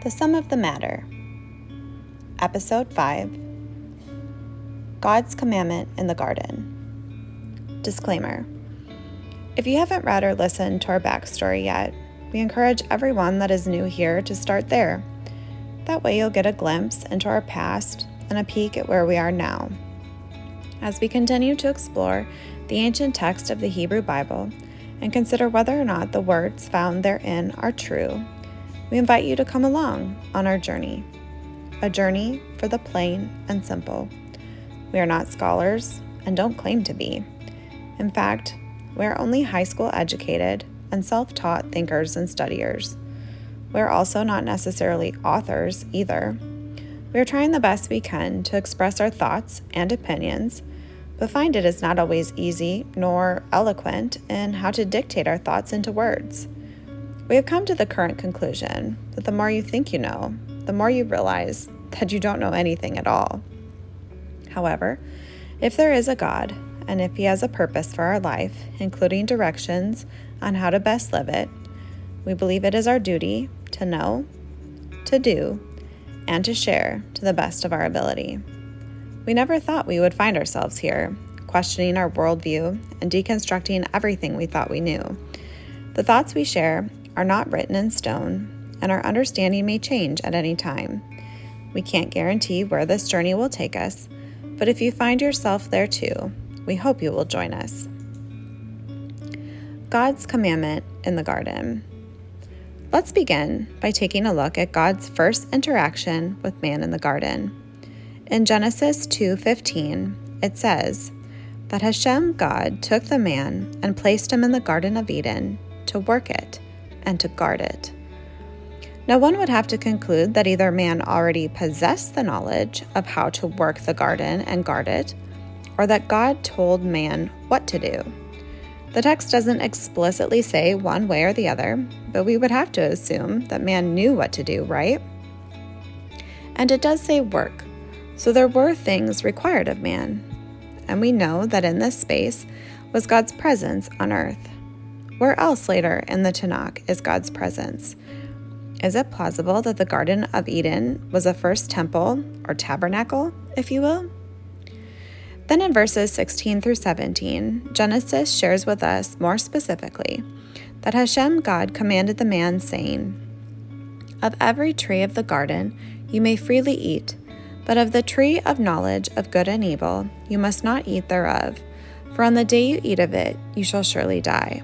The Sum of the Matter. Episode 5. God's Commandment in the Garden. Disclaimer. If you haven't read or listened to our backstory yet, we encourage everyone that is new here to start there. That way you'll get a glimpse into our past and a peek at where we are now. As we continue to explore the ancient text of the Hebrew Bible and consider whether or not the words found therein are true, we invite you to come along on our journey. A journey for the plain and simple. We are not scholars and don't claim to be. In fact, we are only high school educated and self-taught thinkers and studiers. We are also not necessarily authors either. We are trying the best we can to express our thoughts and opinions, but find it is not always easy nor eloquent in how to dictate our thoughts into words. We have come to the current conclusion that the more you think you know, the more you realize that you don't know anything at all. However, if there is a God, and if He has a purpose for our life, including directions on how to best live it, we believe it is our duty to know, to do, and to share to the best of our ability. We never thought we would find ourselves here, questioning our worldview and deconstructing everything we thought we knew. The thoughts we share are not written in stone, and our understanding may change at any time. We can't guarantee where this journey will take us, but if you find yourself there too, we hope you will join us. God's Commandment in the Garden. Let's begin by taking a look at God's first interaction with man in the garden. In Genesis 2:15, it says that Hashem God took the man and placed him in the Garden of Eden to work it and to guard it. Now, one would have to conclude that either man already possessed the knowledge of how to work the garden and guard it, or that God told man what to do. The text doesn't explicitly say one way or the other, but we would have to assume that man knew what to do, right? And it does say work, so there were things required of man. And we know that in this space was God's presence on earth. Where else later in the Tanakh is God's presence? Is it plausible that the Garden of Eden was a first temple or tabernacle, if you will? Then in verses 16 through 17, Genesis shares with us more specifically that Hashem God commanded the man, saying, "Of every tree of the garden you may freely eat, but of the tree of knowledge of good and evil you must not eat thereof, for on the day you eat of it you shall surely die."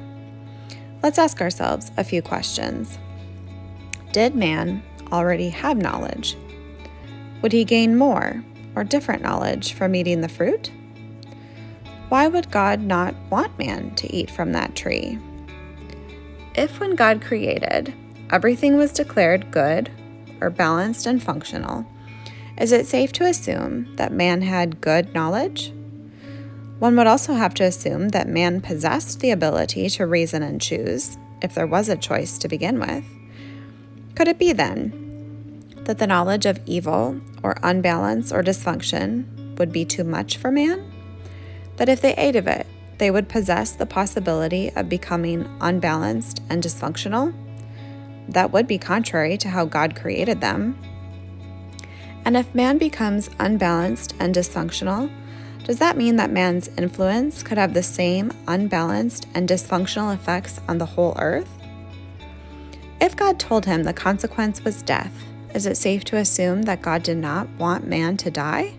Let's ask ourselves a few questions. Did man already have knowledge? Would he gain more or different knowledge from eating the fruit? Why would God not want man to eat from that tree? If when God created, everything was declared good or balanced and functional, is it safe to assume that man had good knowledge? One would also have to assume that man possessed the ability to reason and choose, if there was a choice to begin with. Could it be then that the knowledge of evil or unbalance or dysfunction would be too much for man? That if they ate of it, they would possess the possibility of becoming unbalanced and dysfunctional? That would be contrary to how God created them. And if man becomes unbalanced and dysfunctional, does that mean that man's influence could have the same unbalanced and dysfunctional effects on the whole earth? If God told him the consequence was death, is it safe to assume that God did not want man to die?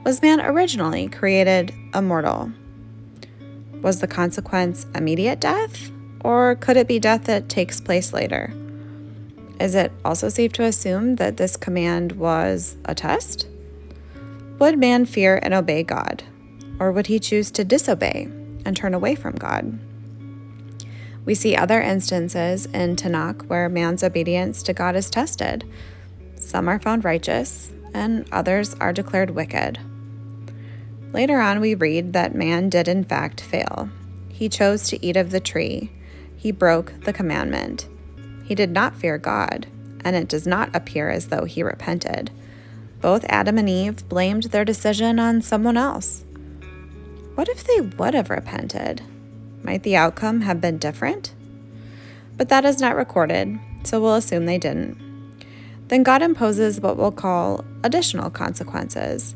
Was man originally created immortal? Was the consequence immediate death, or could it be death that takes place later? Is it also safe to assume that this command was a test? Would man fear and obey God, or would he choose to disobey and turn away from God? We see other instances in Tanakh where man's obedience to God is tested. Some are found righteous, and others are declared wicked. Later on, we read that man did in fact fail. He chose to eat of the tree. He broke the commandment. He did not fear God, and it does not appear as though he repented. Both Adam and Eve blamed their decision on someone else. What if they would have repented? Might the outcome have been different? But that is not recorded, so we'll assume they didn't. Then God imposes what we'll call additional consequences.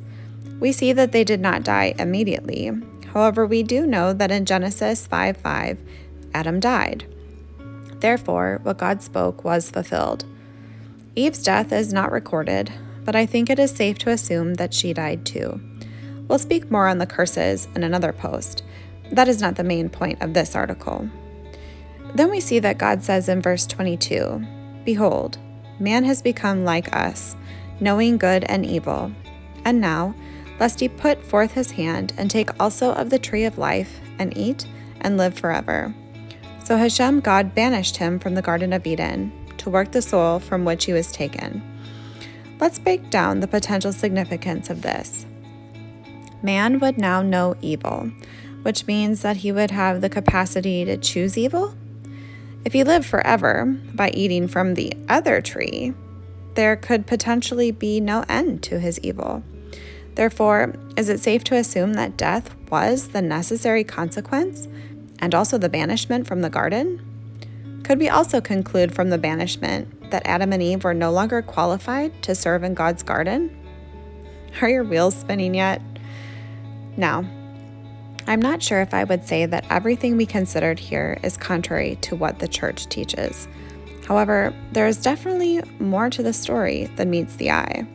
We see that they did not die immediately. However, we do know that in Genesis 5:5, Adam died. Therefore, what God spoke was fulfilled. Eve's death is not recorded, but I think it is safe to assume that she died too. We'll speak more on the curses in another post. That is not the main point of this article. Then we see that God says in verse 22, "Behold, man has become like us, knowing good and evil. And now, lest he put forth his hand and take also of the tree of life, and eat, and live forever." So Hashem, God, banished him from the Garden of Eden to work the soil from which he was taken. Let's break down the potential significance of this. Man would now know evil, which means that he would have the capacity to choose evil. If he lived forever by eating from the other tree, there could potentially be no end to his evil. Therefore, is it safe to assume that death was the necessary consequence and also the banishment from the garden? Could we also conclude from the banishment that Adam and Eve were no longer qualified to serve in God's garden? Are your wheels spinning yet? Now, I'm not sure if I would say that everything we considered here is contrary to what the church teaches. However, there is definitely more to the story than meets the eye.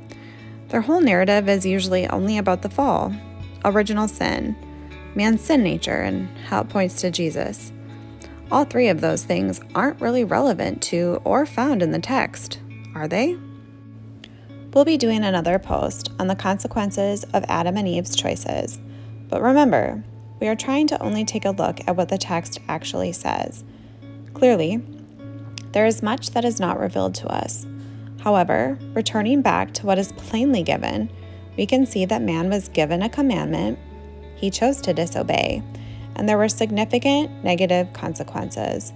Their whole narrative is usually only about the fall, original sin, man's sin nature, and how it points to Jesus. All three of those things aren't really relevant to or found in the text, are they? We'll be doing another post on the consequences of Adam and Eve's choices. But remember, we are trying to only take a look at what the text actually says. Clearly, there is much that is not revealed to us. However, returning back to what is plainly given, we can see that man was given a commandment, he chose to disobey, and there were significant negative consequences.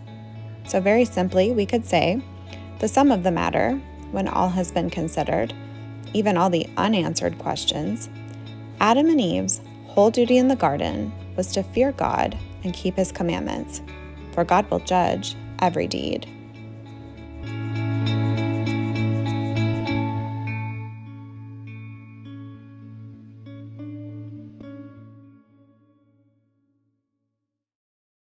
So very simply, we could say, the sum of the matter, when all has been considered, even all the unanswered questions, Adam and Eve's whole duty in the garden was to fear God and keep his commandments, for God will judge every deed.